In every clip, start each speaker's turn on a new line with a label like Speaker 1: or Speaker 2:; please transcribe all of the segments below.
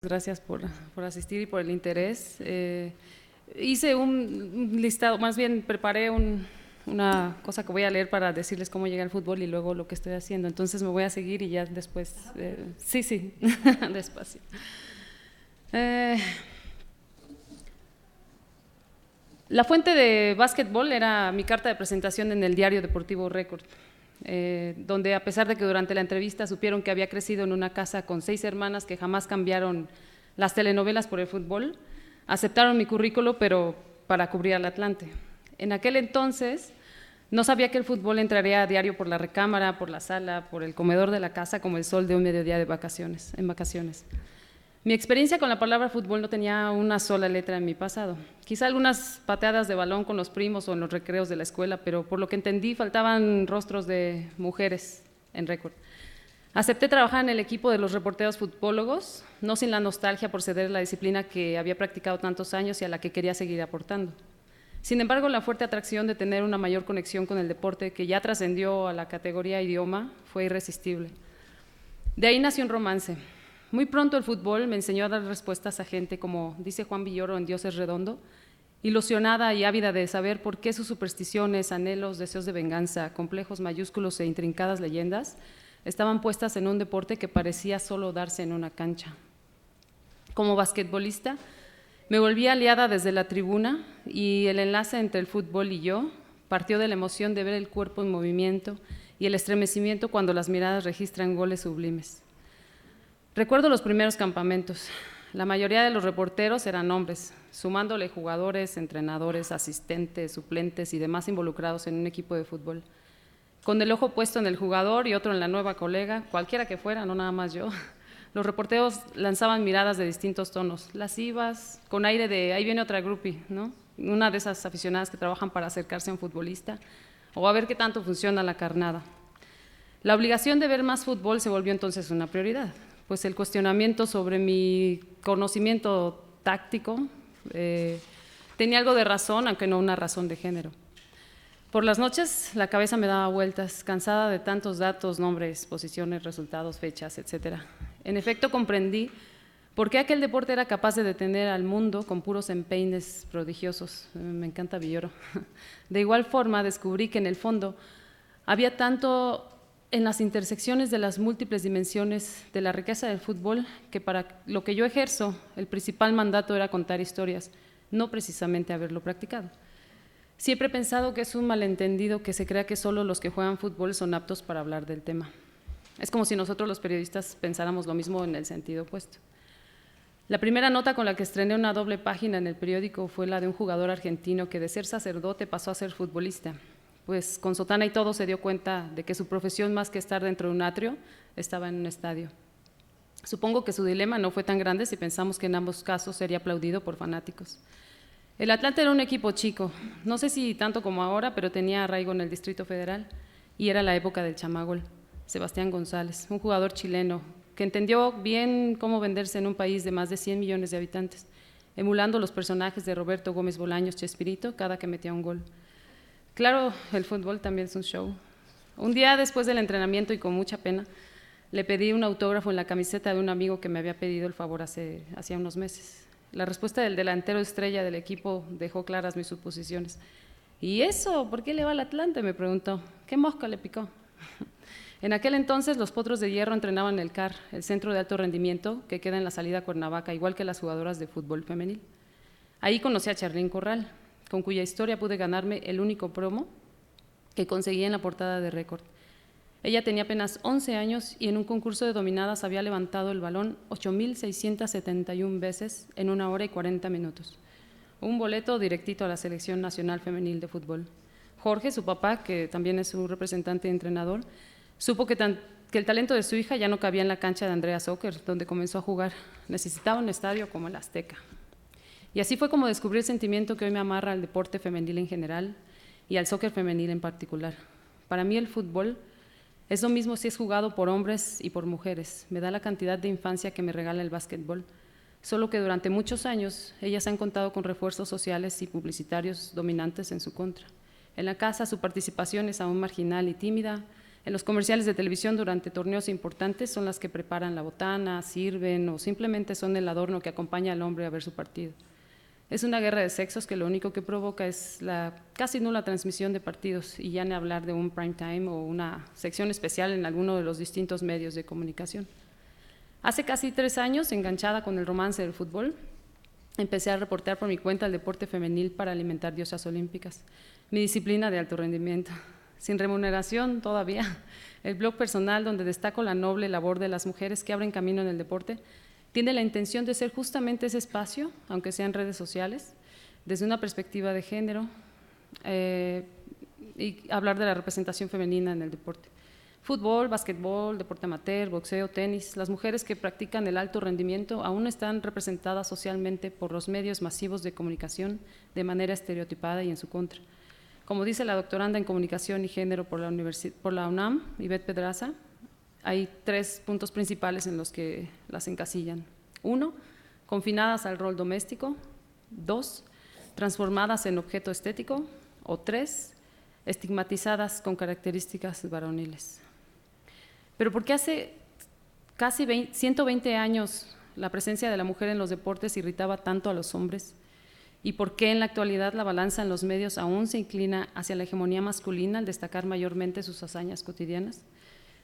Speaker 1: Gracias por asistir y por el interés. Hice un listado, más bien preparé una cosa que voy a leer para decirles cómo llegué al fútbol y luego lo que estoy haciendo. Entonces me voy a seguir y ya después… sí, despacio. La fuente de básquetbol era mi carta de presentación en el diario deportivo Récord. Donde a pesar de que durante la entrevista supieron que había crecido en una casa con 6 hermanas que jamás cambiaron las telenovelas por el fútbol, aceptaron mi currículo, pero para cubrir al Atlante. En aquel entonces no sabía que el fútbol entraría a diario por la recámara, por la sala, por el comedor de la casa como el sol de un mediodía en vacaciones. Mi experiencia con la palabra fútbol no tenía una sola letra en mi pasado. Quizá algunas pateadas de balón con los primos o en los recreos de la escuela, pero por lo que entendí faltaban rostros de mujeres en Récord. Acepté trabajar en el equipo de los reporteros futbólogos, no sin la nostalgia por ceder la disciplina que había practicado tantos años y a la que quería seguir aportando. Sin embargo, la fuerte atracción de tener una mayor conexión con el deporte, que ya trascendió a la categoría idioma, fue irresistible. De ahí nació un romance. Muy pronto el fútbol me enseñó a dar respuestas a gente, como dice Juan Villoro en Dios es redondo, ilusionada y ávida de saber por qué sus supersticiones, anhelos, deseos de venganza, complejos mayúsculos e intrincadas leyendas estaban puestas en un deporte que parecía solo darse en una cancha. Como basquetbolista, me volví aliada desde la tribuna y el enlace entre el fútbol y yo partió de la emoción de ver el cuerpo en movimiento y el estremecimiento cuando las miradas registran goles sublimes. Recuerdo los primeros campamentos. La mayoría de los reporteros eran hombres, sumándole jugadores, entrenadores, asistentes, suplentes y demás involucrados en un equipo de fútbol. Con el ojo puesto en el jugador y otro en la nueva colega, cualquiera que fuera, no nada más yo, los reporteros lanzaban miradas de distintos tonos, lascivas, con aire de ahí viene otra groupie, ¿no? Una de esas aficionadas que trabajan para acercarse a un futbolista o a ver qué tanto funciona la carnada. La obligación de ver más fútbol se volvió entonces una prioridad, pues el cuestionamiento sobre mi conocimiento táctico tenía algo de razón, aunque no una razón de género. Por las noches la cabeza me daba vueltas, cansada de tantos datos, nombres, posiciones, resultados, fechas, etc. En efecto, comprendí por qué aquel deporte era capaz de detener al mundo con puros empeines prodigiosos. Me encanta Villoro. De igual forma, descubrí que en el fondo había tanto en las intersecciones de las múltiples dimensiones de la riqueza del fútbol, que para lo que yo ejerzo, el principal mandato era contar historias, no precisamente haberlo practicado. Siempre he pensado que es un malentendido que se crea que solo los que juegan fútbol son aptos para hablar del tema. Es como si nosotros los periodistas pensáramos lo mismo en el sentido opuesto. La primera nota con la que estrené una doble página en el periódico fue la de un jugador argentino que de ser sacerdote pasó a ser futbolista, pues con sotana y todo se dio cuenta de que su profesión, más que estar dentro de un atrio, estaba en un estadio. Supongo que su dilema no fue tan grande si pensamos que en ambos casos sería aplaudido por fanáticos. El Atlante era un equipo chico, no sé si tanto como ahora, pero tenía arraigo en el Distrito Federal y era la época del chamagol, Sebastián González, un jugador chileno que entendió bien cómo venderse en un país de más de 100 millones de habitantes, emulando los personajes de Roberto Gómez Bolaños, Chespirito, cada que metía un gol. Claro, el fútbol también es un show. Un día después del entrenamiento y con mucha pena, le pedí un autógrafo en la camiseta de un amigo que me había pedido el favor hacía unos meses. La respuesta del delantero estrella del equipo dejó claras mis suposiciones. ¿Y eso? ¿Por qué le va al Atlante?, me preguntó. ¿Qué mosca le picó? En aquel entonces los Potros de Hierro entrenaban en el CAR, el centro de alto rendimiento que queda en la salida a Cuernavaca, igual que las jugadoras de fútbol femenil. Ahí conocí a Charlín Corral, con cuya historia pude ganarme el único promo que conseguí en la portada de Récord. Ella tenía apenas 11 años y en un concurso de dominadas había levantado el balón 8,671 veces en 1 hora y 40 minutos. Un boleto directito a la Selección Nacional Femenil de Fútbol. Jorge, su papá, que también es un representante y entrenador, supo que el talento de su hija ya no cabía en la cancha de Andrea Soccer, donde comenzó a jugar. Necesitaba un estadio como el Azteca. Y así fue como descubrí el sentimiento que hoy me amarra al deporte femenil en general y al soccer femenil en particular. Para mí el fútbol es lo mismo si es jugado por hombres y por mujeres. Me da la cantidad de infancia que me regala el básquetbol, solo que durante muchos años ellas han contado con refuerzos sociales y publicitarios dominantes en su contra. En la casa su participación es aún marginal y tímida, En los comerciales de televisión durante torneos importantes son las que preparan la botana, sirven o simplemente son el adorno que acompaña al hombre a ver su partido. Es una guerra de sexos que lo único que provoca es la casi nula transmisión de partidos y ya ni hablar de un prime time o una sección especial en alguno de los distintos medios de comunicación. Hace casi 3 años, enganchada con el romance del fútbol, empecé a reportear por mi cuenta el deporte femenil para alimentar diosas olímpicas, mi disciplina de alto rendimiento. Sin remuneración todavía, el blog personal donde destaco la noble labor de las mujeres que abren camino en el deporte, tiene la intención de ser justamente ese espacio, aunque sea en redes sociales, desde una perspectiva de género y hablar de la representación femenina en el deporte. Fútbol, básquetbol, deporte amateur, boxeo, tenis, las mujeres que practican el alto rendimiento aún están representadas socialmente por los medios masivos de comunicación de manera estereotipada y en su contra. Como dice la doctoranda en Comunicación y Género por la UNAM, Ivette Pedraza, hay 3 puntos principales en los que las encasillan. 1, confinadas al rol doméstico. 2, transformadas en objeto estético. O 3, estigmatizadas con características varoniles. Pero ¿por qué hace casi 120 años la presencia de la mujer en los deportes irritaba tanto a los hombres? ¿Y por qué en la actualidad la balanza en los medios aún se inclina hacia la hegemonía masculina al destacar mayormente sus hazañas cotidianas?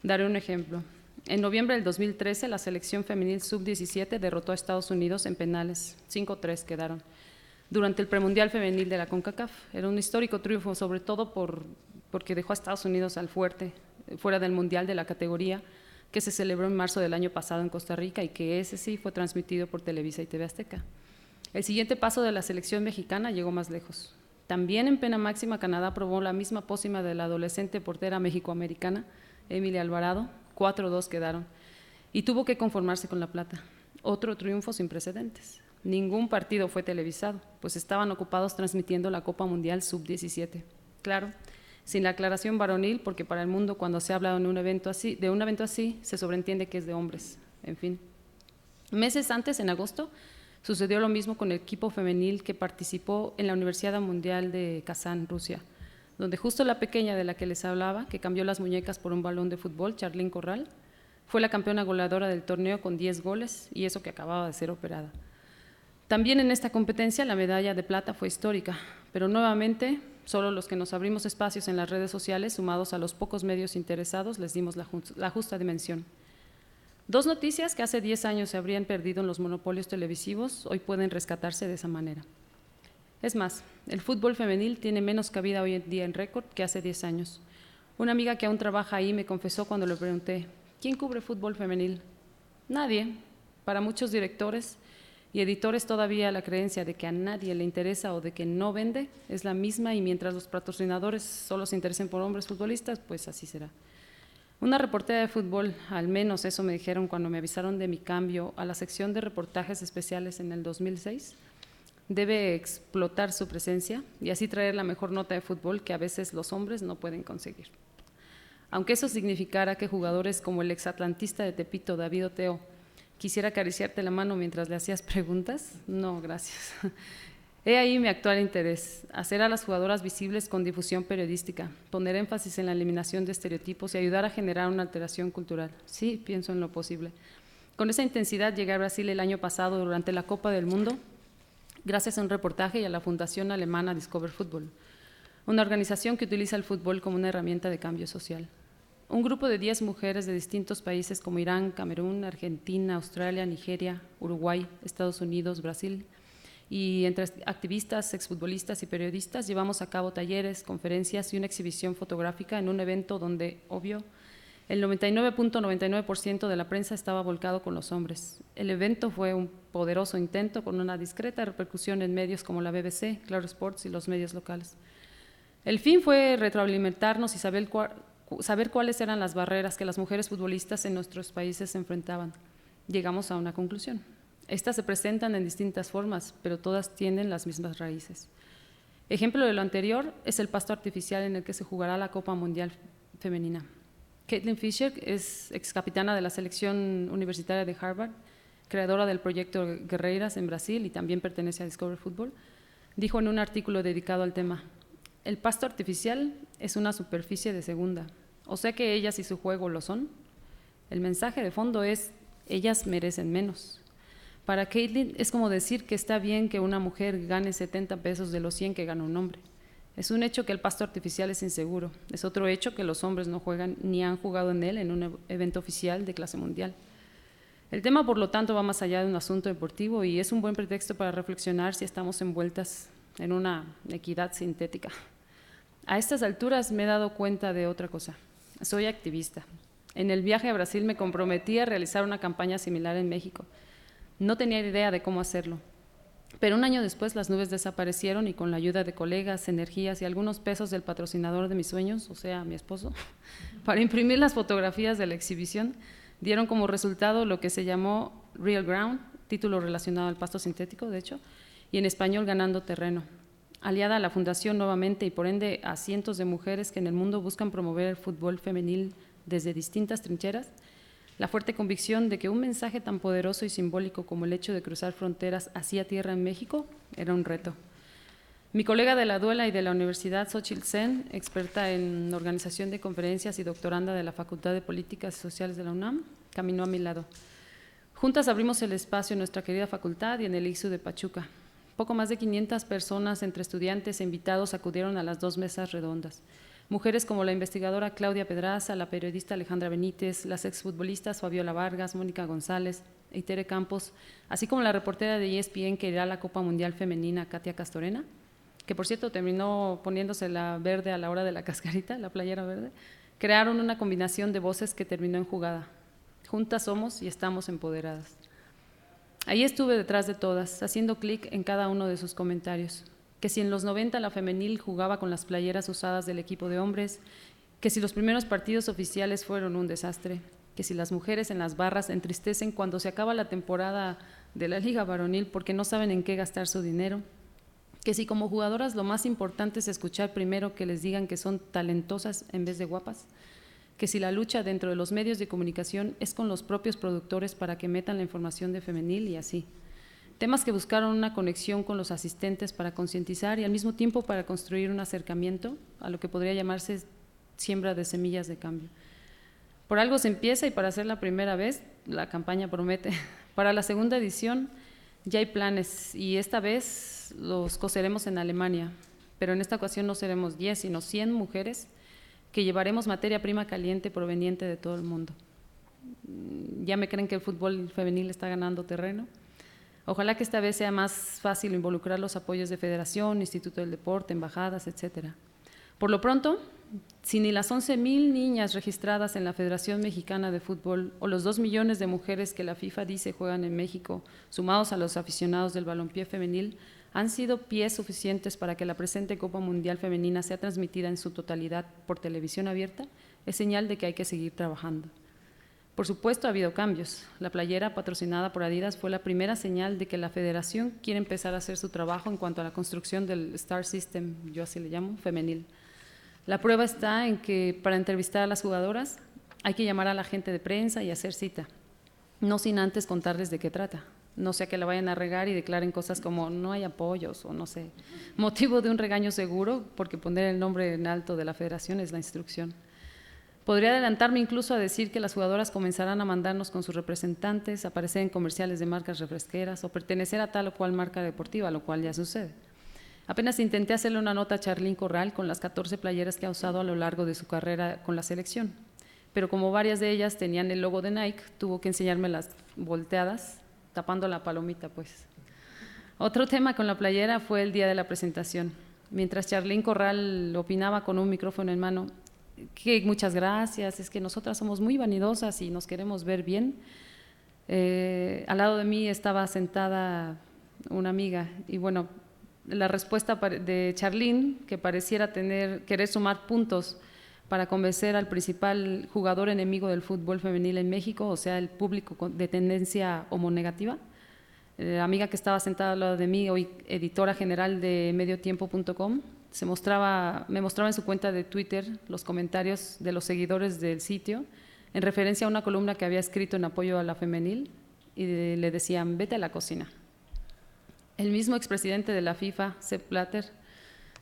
Speaker 1: Daré un ejemplo. En noviembre del 2013, la selección femenil sub-17 derrotó a Estados Unidos en penales, 5-3 quedaron, durante el premundial femenil de la CONCACAF. Era un histórico triunfo, sobre todo porque dejó a Estados Unidos al fuerte, fuera del mundial de la categoría, que se celebró en marzo del año pasado en Costa Rica y que ese sí fue transmitido por Televisa y TV Azteca. El siguiente paso de la selección mexicana llegó más lejos. También en pena máxima, Canadá aprobó la misma pócima de la adolescente portera mexicoamericana, Emily Alvarado, 4-2 quedaron, y tuvo que conformarse con la plata. Otro triunfo sin precedentes. Ningún partido fue televisado, pues estaban ocupados transmitiendo la Copa Mundial Sub-17. Claro, sin la aclaración varonil, porque para el mundo cuando se habla de un evento así, se sobreentiende que es de hombres. En fin. Meses antes, en agosto, sucedió lo mismo con el equipo femenil que participó en la Universidad Mundial de Kazán, Rusia, donde justo la pequeña de la que les hablaba, que cambió las muñecas por un balón de fútbol, Charlyn Corral, fue la campeona goleadora del torneo con 10 goles, y eso que acababa de ser operada. También en esta competencia la medalla de plata fue histórica, pero nuevamente solo los que nos abrimos espacios en las redes sociales, sumados a los pocos medios interesados, les dimos la justa dimensión. 2 noticias que hace 10 años se habrían perdido en los monopolios televisivos, hoy pueden rescatarse de esa manera. Es más, el fútbol femenil tiene menos cabida hoy en día en Récord que hace 10 años. Una amiga que aún trabaja ahí me confesó cuando le pregunté, ¿quién cubre fútbol femenil? Nadie. Para muchos directores y editores todavía la creencia de que a nadie le interesa o de que no vende es la misma, y mientras los patrocinadores solo se interesen por hombres futbolistas, pues así será. Una reportera de fútbol, al menos eso me dijeron cuando me avisaron de mi cambio a la sección de reportajes especiales en el 2006, debe explotar su presencia y así traer la mejor nota de fútbol que a veces los hombres no pueden conseguir. Aunque eso significara que jugadores como el exatlantista de Tepito, David Oteo, quisiera acariciarte la mano mientras le hacías preguntas, no, gracias. He ahí mi actual interés, hacer a las jugadoras visibles con difusión periodística, poner énfasis en la eliminación de estereotipos y ayudar a generar una alteración cultural. Sí, pienso en lo posible. Con esa intensidad llegué a Brasil el año pasado durante la Copa del Mundo, gracias a un reportaje y a la fundación alemana Discover Football, una organización que utiliza el fútbol como una herramienta de cambio social. Un grupo de 10 mujeres de distintos países como Irán, Camerún, Argentina, Australia, Nigeria, Uruguay, Estados Unidos, Brasil, y entre activistas, exfutbolistas y periodistas llevamos a cabo talleres, conferencias y una exhibición fotográfica en un evento donde, obvio, el 99.99% de la prensa estaba volcado con los hombres. El evento fue un poderoso intento con una discreta repercusión en medios como la BBC, Claro Sports y los medios locales. El fin fue retroalimentarnos y saber cuáles eran las barreras que las mujeres futbolistas en nuestros países se enfrentaban. Llegamos a una conclusión. Estas se presentan en distintas formas, pero todas tienen las mismas raíces. Ejemplo de lo anterior es el pasto artificial en el que se jugará la Copa Mundial Femenina. Caitlin Fisher es excapitana de la selección universitaria de Harvard, creadora del proyecto Guerreiras en Brasil y también pertenece a Discover Football, dijo en un artículo dedicado al tema: el pasto artificial es una superficie de segunda, O sea que ellas y su juego lo son. El mensaje de fondo es, ellas merecen menos. Para Caitlin es como decir que está bien que una mujer gane 70 pesos de los 100 que gana un hombre. Es un hecho que el pasto artificial es inseguro. Es otro hecho que los hombres no juegan ni han jugado en él en un evento oficial de clase mundial. El tema, por lo tanto, va más allá de un asunto deportivo y es un buen pretexto para reflexionar si estamos envueltas en una equidad sintética. A estas alturas me he dado cuenta de otra cosa. Soy activista. En el viaje a Brasil me comprometí a realizar una campaña similar en México. No tenía idea de cómo hacerlo, pero un año después las nubes desaparecieron y con la ayuda de colegas, energías y algunos pesos del patrocinador de mis sueños, o sea, mi esposo, para imprimir las fotografías de la exhibición, dieron como resultado lo que se llamó Real Ground, título relacionado al pasto sintético, de hecho, y en español Ganando Terreno, aliada a la Fundación nuevamente y por ende a cientos de mujeres que en el mundo buscan promover el fútbol femenil desde distintas trincheras. La fuerte convicción de que un mensaje tan poderoso y simbólico como el hecho de cruzar fronteras hacia tierra en México era un reto. Mi colega de la Duela y de la Universidad, Xochitl Sen, experta en organización de conferencias y doctoranda de la Facultad de Políticas y Sociales de la UNAM, caminó a mi lado. Juntas abrimos el espacio en nuestra querida facultad y en el IXU de Pachuca. Poco más de 500 personas, entre estudiantes e invitados, acudieron a las 2 mesas redondas. Mujeres como la investigadora Claudia Pedraza, la periodista Alejandra Benítez, las exfutbolistas Fabiola Vargas, Mónica González y Tere Campos, así como la reportera de ESPN que irá a la Copa Mundial Femenina, Katia Castorena, que por cierto terminó poniéndose la verde a la hora de la cascarita, la playera verde, crearon una combinación de voces que terminó en jugada. Juntas somos y estamos empoderadas. Ahí estuve detrás de todas, haciendo clic en cada uno de sus comentarios. Que si en los 90 la femenil jugaba con las playeras usadas del equipo de hombres, que si los primeros partidos oficiales fueron un desastre, que si las mujeres en las barras entristecen cuando se acaba la temporada de la Liga Varonil porque no saben en qué gastar su dinero, que si como jugadoras lo más importante es escuchar primero que les digan que son talentosas en vez de guapas, que si la lucha dentro de los medios de comunicación es con los propios productores para que metan la información de femenil y así. Temas que buscaron una conexión con los asistentes para concientizar y al mismo tiempo para construir un acercamiento a lo que podría llamarse siembra de semillas de cambio. Por algo se empieza y para ser la primera vez, la campaña promete. Para la segunda edición ya hay planes y esta vez los coseremos en Alemania, pero en esta ocasión no seremos 10, sino 100 mujeres que llevaremos materia prima caliente proveniente de todo el mundo. ¿Ya me creen que el fútbol femenil está ganando terreno? Ojalá que esta vez sea más fácil involucrar los apoyos de Federación, Instituto del Deporte, embajadas, etcétera. Por lo pronto, si ni las 11,000 niñas registradas en la Federación Mexicana de Fútbol o los 2 millones de mujeres que la FIFA dice juegan en México, sumados a los aficionados del balompié femenil, han sido pies suficientes para que la presente Copa Mundial Femenina sea transmitida en su totalidad por televisión abierta, es señal de que hay que seguir trabajando. Por supuesto, ha habido cambios. La playera patrocinada por Adidas fue la primera señal de que la federación quiere empezar a hacer su trabajo en cuanto a la construcción del Star System, yo así le llamo, femenil. La prueba está en que para entrevistar a las jugadoras hay que llamar a la gente de prensa y hacer cita, no sin antes contarles de qué trata. No sea que la vayan a regar y declaren cosas como no hay apoyos o no sé, motivo de un regaño seguro, porque poner el nombre en alto de la federación es la instrucción. Podría adelantarme incluso a decir que las jugadoras comenzarán a mandarnos con sus representantes, aparecer en comerciales de marcas refresqueras o pertenecer a tal o cual marca deportiva, lo cual ya sucede. Apenas intenté hacerle una nota a Charlín Corral con las 14 playeras que ha usado a lo largo de su carrera con la selección, pero como varias de ellas tenían el logo de Nike, tuvo que enseñarme las volteadas, tapando la palomita, pues. Otro tema con la playera fue el día de la presentación. Mientras Charlín Corral opinaba con un micrófono en mano, que muchas gracias, es que nosotras somos muy vanidosas y nos queremos ver bien. Al lado de mí estaba sentada una amiga y bueno, la respuesta de Charlín, que pareciera querer sumar puntos para convencer al principal jugador enemigo del fútbol femenil en México, o sea, el público de tendencia homonegativa. La amiga que estaba sentada al lado de mí, hoy editora general de mediotiempo.com, me mostraba en su cuenta de Twitter los comentarios de los seguidores del sitio en referencia a una columna que había escrito en apoyo a la femenil y le decían, vete a la cocina. El mismo expresidente de la FIFA, Sepp Blatter,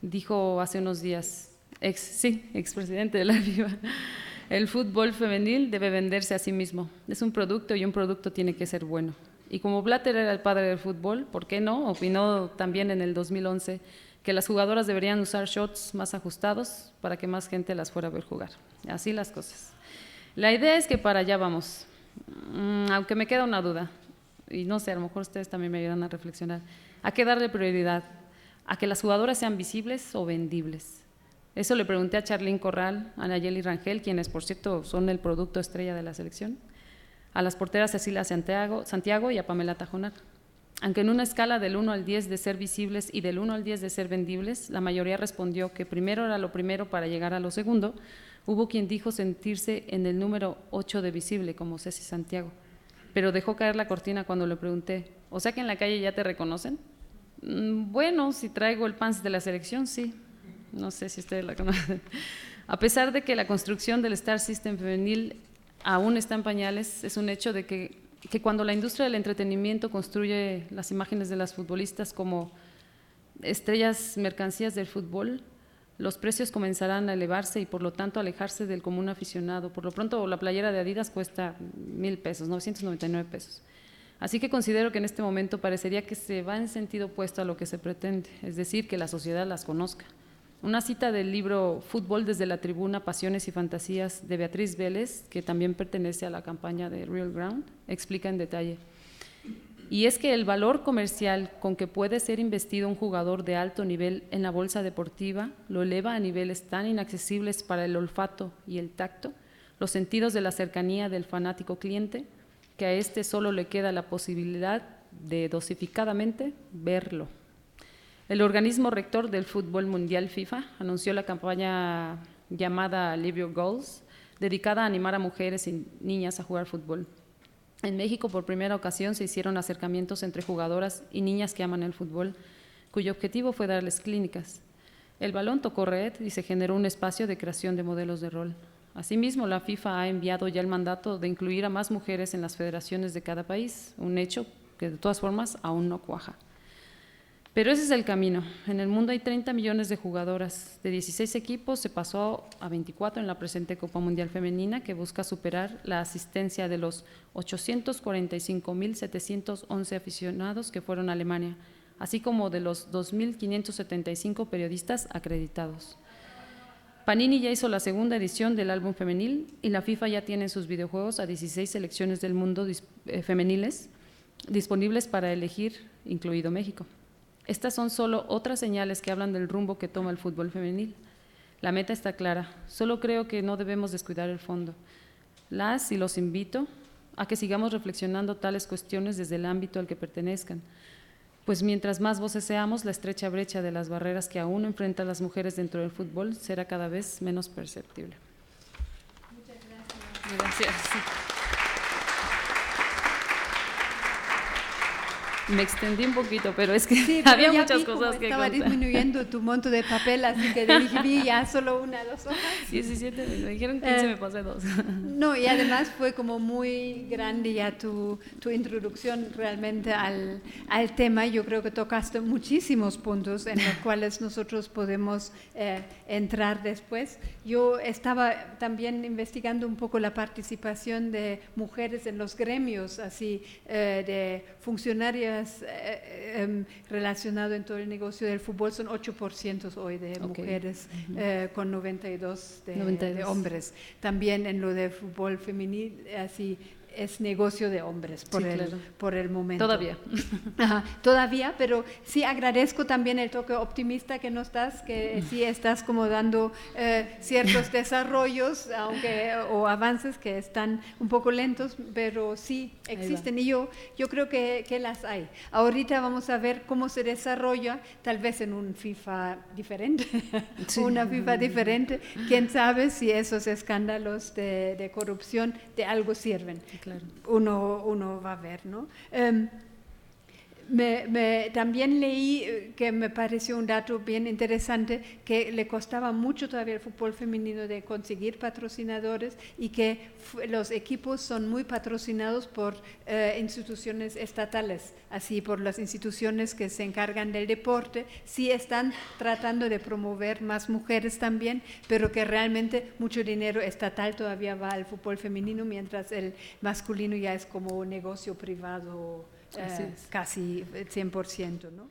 Speaker 1: dijo hace unos días, expresidente de la FIFA, El fútbol femenil debe venderse a sí mismo. Es un producto y un producto tiene que ser bueno. Y como Blatter era el padre del fútbol, ¿por qué no? Opinó también en el 2011 que las jugadoras deberían usar shorts más ajustados para que más gente las fuera a ver jugar. Así las cosas. La idea es que para allá vamos. Aunque me queda una duda, y no sé, a lo mejor ustedes también me ayudan a reflexionar. ¿A qué darle prioridad? ¿A que las jugadoras sean visibles o vendibles? Eso le pregunté a Charlín Corral, a Nayeli Rangel, quienes por cierto son el producto estrella de la selección, a las porteras Cecilia Santiago y a Pamela Tajonar. Aunque en una escala del 1 al 10 de ser visibles y del 1 al 10 de ser vendibles, la mayoría respondió que primero era lo primero para llegar a lo segundo. Hubo quien dijo sentirse en el número 8 de visible, como Ceci Santiago, pero dejó caer la cortina cuando le pregunté, ¿o sea que en la calle ya te reconocen? Bueno, si traigo el pants de la selección, sí. No sé si ustedes la conocen. A pesar de que la construcción del Star System femenil aún está en pañales, es un hecho de que cuando la industria del entretenimiento construye las imágenes de las futbolistas como estrellas mercancías del fútbol, los precios comenzarán a elevarse y por lo tanto alejarse del común aficionado. Por lo pronto la playera de Adidas cuesta 1,000 pesos, 999 pesos. Así que considero que en este momento parecería que se va en sentido opuesto a lo que se pretende, es decir, que la sociedad las conozca. Una cita del libro Fútbol desde la tribuna, pasiones y fantasías de Beatriz Vélez, que también pertenece a la campaña de Real Ground, explica en detalle. Y es que el valor comercial con que puede ser investido un jugador de alto nivel en la bolsa deportiva lo eleva a niveles tan inaccesibles para el olfato y el tacto, los sentidos de la cercanía del fanático cliente, que a este solo le queda la posibilidad de dosificadamente verlo. El organismo rector del fútbol mundial FIFA anunció la campaña llamada Live Your Goals, dedicada a animar a mujeres y niñas a jugar fútbol. En México, por primera ocasión, se hicieron acercamientos entre jugadoras y niñas que aman el fútbol, cuyo objetivo fue darles clínicas. El balón tocó red y se generó un espacio de creación de modelos de rol. Asimismo, la FIFA ha enviado ya el mandato de incluir a más mujeres en las federaciones de cada país, un hecho que de todas formas aún no cuaja. Pero ese es el camino. En el mundo hay 30 millones de jugadoras. De 16 equipos se pasó a 24 en la presente Copa Mundial Femenina, que busca superar la asistencia de los 845.711 aficionados que fueron a Alemania, así como de los 2.575 periodistas acreditados. Panini ya hizo la segunda edición del álbum femenil y la FIFA ya tiene en sus videojuegos a 16 selecciones del mundo femeniles disponibles para elegir, incluido México. Estas son solo otras señales que hablan del rumbo que toma el fútbol femenil. La meta está clara, solo creo que no debemos descuidar el fondo. Y los invito a que sigamos reflexionando tales cuestiones desde el ámbito al que pertenezcan, pues mientras más voces seamos, la estrecha brecha de las barreras que aún enfrentan las mujeres dentro del fútbol será cada vez menos perceptible.
Speaker 2: Muchas
Speaker 1: gracias. Me extendí un poquito, pero es que
Speaker 2: sí,
Speaker 1: había muchas cosas que
Speaker 2: estaba
Speaker 1: contar.
Speaker 2: Disminuyendo tu monto de papel, así que dije, ya solo 1 o 2 hojas.
Speaker 1: 17, me dijeron 15, me pasé 2.
Speaker 2: No, y además fue como muy grande ya tu introducción realmente al tema. Yo creo que tocaste muchísimos puntos en los cuales nosotros podemos entrar después. Yo estaba también investigando un poco la participación de mujeres en los gremios, así de funcionarias relacionado en todo el negocio del fútbol. Son 8% hoy de mujeres, con 92 de hombres. También en lo de fútbol femenil, así es negocio de hombres por el momento.
Speaker 1: Todavía.
Speaker 2: Ajá, todavía, pero sí agradezco también el toque optimista que nos das, que sí estás como dando ciertos desarrollos o avances que están un poco lentos, pero sí existen y yo creo que las hay. Ahorita vamos a ver cómo se desarrolla, tal vez en un FIFA diferente, una FIFA diferente. Quién sabe si esos escándalos de corrupción de algo sirven.
Speaker 1: Claro.
Speaker 2: Uno va a ver, ¿no? También leí que me pareció un dato bien interesante, que le costaba mucho todavía al fútbol femenino de conseguir patrocinadores y que los equipos son muy patrocinados por instituciones estatales, así por las instituciones que se encargan del deporte. Sí están tratando de promover más mujeres también, pero que realmente mucho dinero estatal todavía va al fútbol femenino, mientras el masculino ya es como negocio privado casi 100%, ¿no?